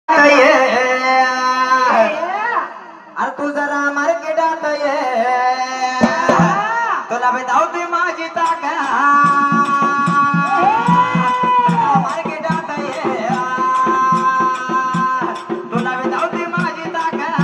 अरे तू जरा मार्केटात ये तुला भेटावती माझी ताका मार्केटात ये तुला भेटावती माझी ताका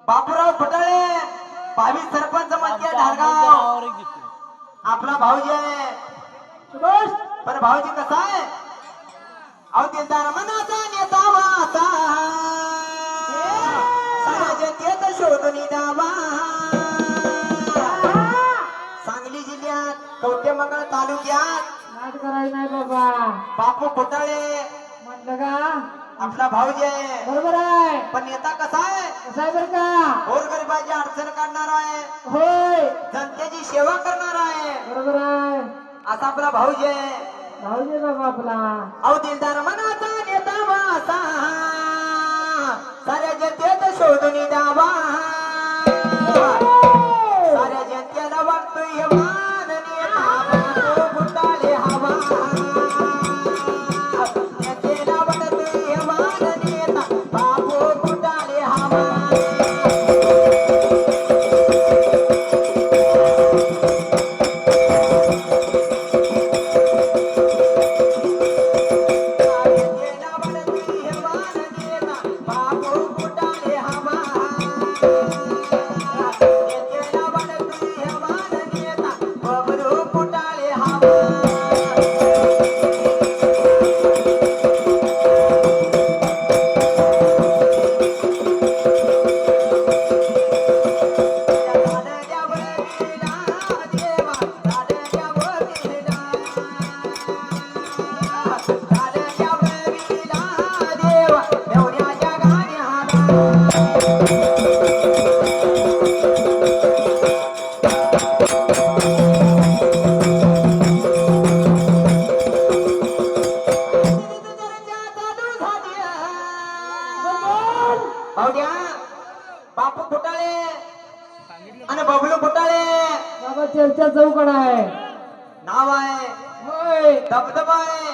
बापूराव फुटाळे भावी सरपंच मध्य धारगाव आपला भाऊजी आहे पण भाऊजी कसा आहे अहो दिलदार मनाचा नेता वाचा साऱ्या जनतेत शोधून दावा सांगली जिल्ह्यात कवठेमंगळ तालुक्यात नाट करायचं नाही बाबा. बापू फुटाळे म्हटलं का आपला भाऊजी आहे बरोबर आहे. पण नेता कसा आहे कसं आहे बरं का गोरगरिबाची अडचण काढणार आहे होय जनतेची सेवा करणार आहे बरोबर आहे. असा आपला भाऊजी आहे भाऊजी बाबा आपला अहो दिलदार मनाचा नेता वासा साऱ्या जनतेत शोधून दावा साऱ्या जनतेला वाटतोय मान नेता बापू फुटाळे हवा जनतेला वाटतोय मान नेता बापू फुटाळे हवा जनतेला वाटतोय मान नेता बापू फुटाळे हवा चर्चा चौकड आहे. नाव आहे होय, धबधबा आहे.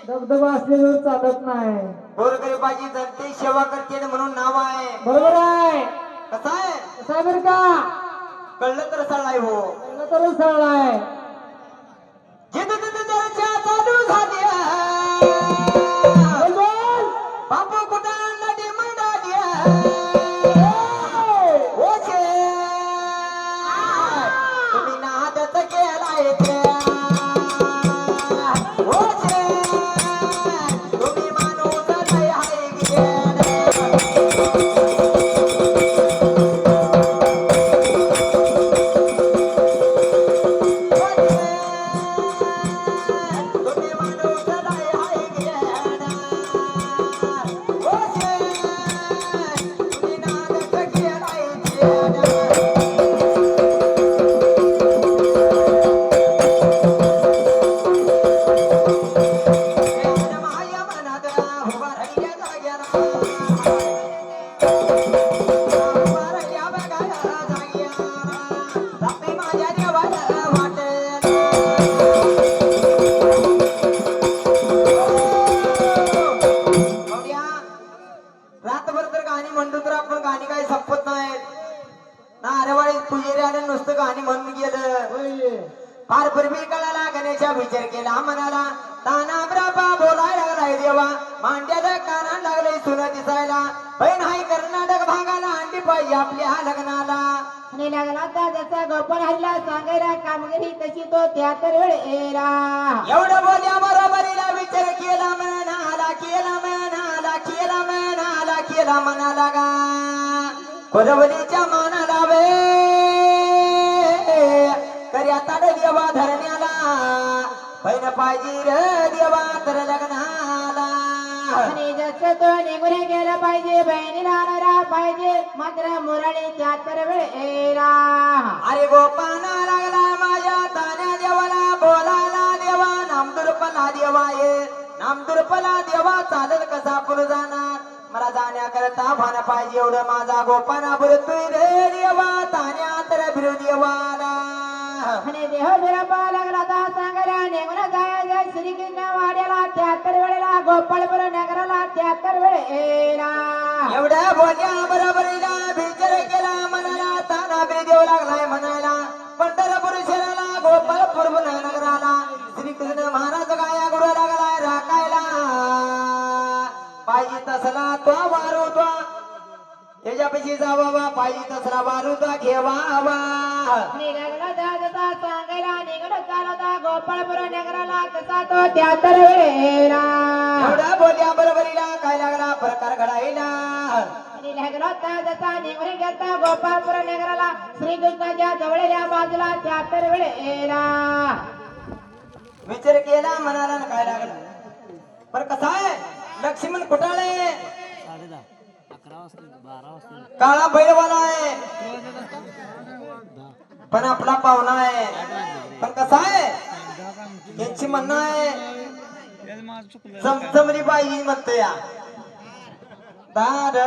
धबधबा असल्यावर चालत नाही. गोरगरिबाची जनते सेवा करते म्हणून नाव आहे. बरोबर आहे. कसं आहे कसं आहे बरं का? कळलं तर सळाय हो. कळलं तर सरळ आहे. जिथं तिथं चर्चा चालू झाली बोल, बोल. बापू कुठं नदी मंडाली ओछे तुम्ही नादच केलाय ओछे तुम्ही माणूस नाही आहे गेला. तुम्ही माणूस नाही आहे गेला. ओछे तुम्ही नादच केलाय माया मनात उभा राहिल्या जाग्याला उभा राहिल्या बघायला जाग्याला रात्री माझ्या देवाला वाटेल भावड्या, रातभर तर गाणी म्हणतो तर आपण गाणी काही संपत नाहीत ना. अरेवाळी पुजेरी आले नुसतं गाणी म्हणून गेलं. होय. फार पूर्वी कळाला गणेशा विचार केला मनाला ताना ब्राबा बोलायला लागलाय देवा मांड्याला काना लागले सुना दिसायला बहीण हाय कर्नाटक भागाला अंडी पाहिजे आपल्या लग्नाला. आणि लागला दादाचा गोपाळ हल्ला सांगायला कामगिरी तशी तो त्या तर वेळ येला. एवढं बोल्या बरोबरीला विचार केला मनाला केला मनाला केला मनाला केला मनाला गा कोलवलीच्या मानाला वे कर्या ताड देवा धरण्याला बहीण पाहिजे रे देवा तर लग्नाला. आणि जसं तो निघून गेला पाहिजे बहिणीला आणायला पाहिजे मात्र मुरळी त्या तर वेळ येला. अरे गोपाना लागला माझ्या तान्या देवाला बोलायला देवा नामदुर्पला देवा ये नामदुर्पला देवा चालत कसा पुढे जाणार मला जाण्याकरता भान पाहिजे एवढं माझा गोपाना बुरतोय रे देवा तान्या तर बिरु देवाला. आणि देह बिरपा लागला तर सांगायला निघून जायचं श्रीकृष्ण वाड्याला त्या तर वेळेला गोपाळपूर नगराला त्या तर वेळ येला. एवढ्या बोलल्या बरोबरीला विचार केला मनाला ताना बे देव लागलाय म्हणायला पंढरपूर शहराला गोपाळपूर नगराला श्रीकृष्ण महाराज गाया गुरु लागलाय राखायला पाहिजे तसला तो वारू तो त्याच्यापेक्षा जावा पाहिजे तसला वारू तो घेवावा. आणि लागला दादाचा सांगायला निघून चालता गोपाळपूर नगराला तसा तो त्या तर वेळ येला. एवढ्या बोलल्या बरोबरीला काय लागला प्रकार घडायला. आणि लागला दादाचा निघून गेलता गोपाळपूर नगराला श्रीकृष्णाच्या जवळल्या बाजूला त्या तर वेळ येला. विचार केला मनाला काय लागला पर कसा आहे लक्ष्मण कुटाळे काळा बैलवाला आहे पण आपला पाहुणा आहे. पण कसा आहे यांची म्हणणं आहे चमचमली बाई म्हणते या दार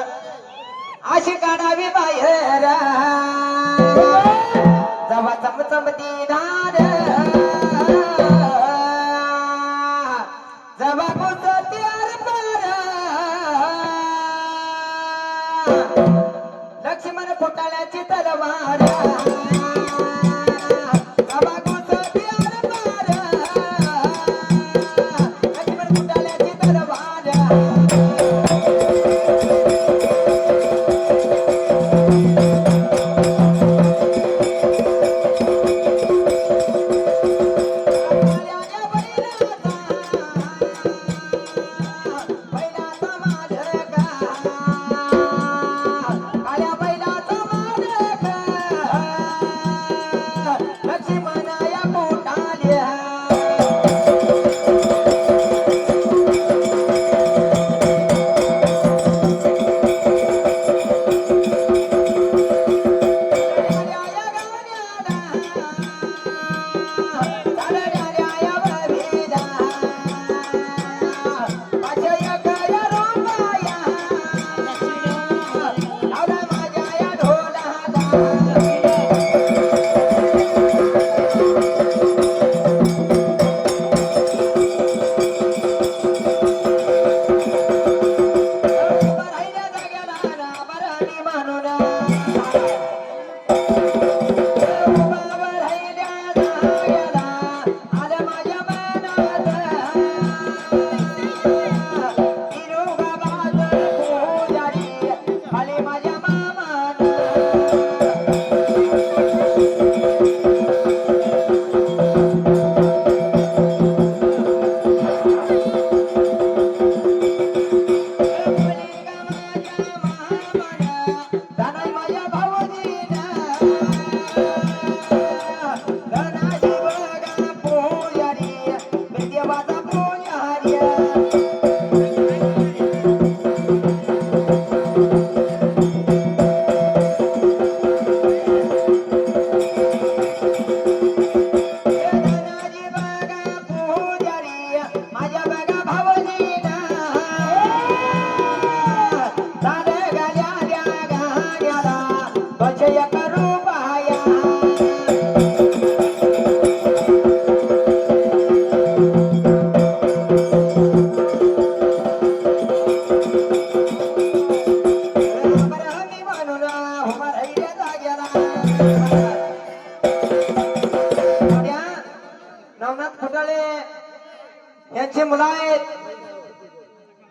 अशी काढावी बाहेर जवा चमचमती दार जवा घुसती आरपार लक्ष्मण फुटाळ्याची तलवार जवा घुसती आरपार लक्ष्मण फुटाळ्याची तलवार.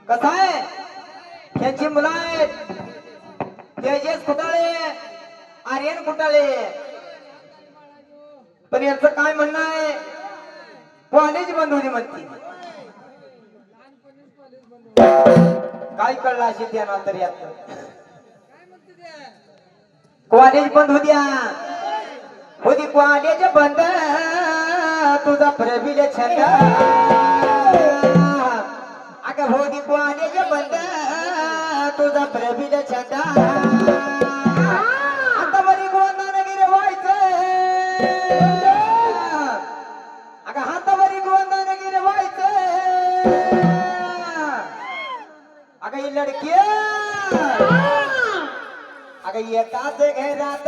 कसं आहे यांची मुलं आहेत तेजस कुटाळे आर्यन कुटाळे पण यांचं काय म्हणणं आहे कॉलेज बंद होती म्हणती काय कळलं अशी त्यांना तरी आता कॉलेज बंद होत्या होती कॉलेज बंद तुझा प्रवीण छंद अगं होती कॉलेज बंद तुझा प्रवीण छंद आता बरी गोंदाने गिरवायचं अगं हातावरी गोंदाने गिरवायचं अगं ही लडकी अगं एकाच घरात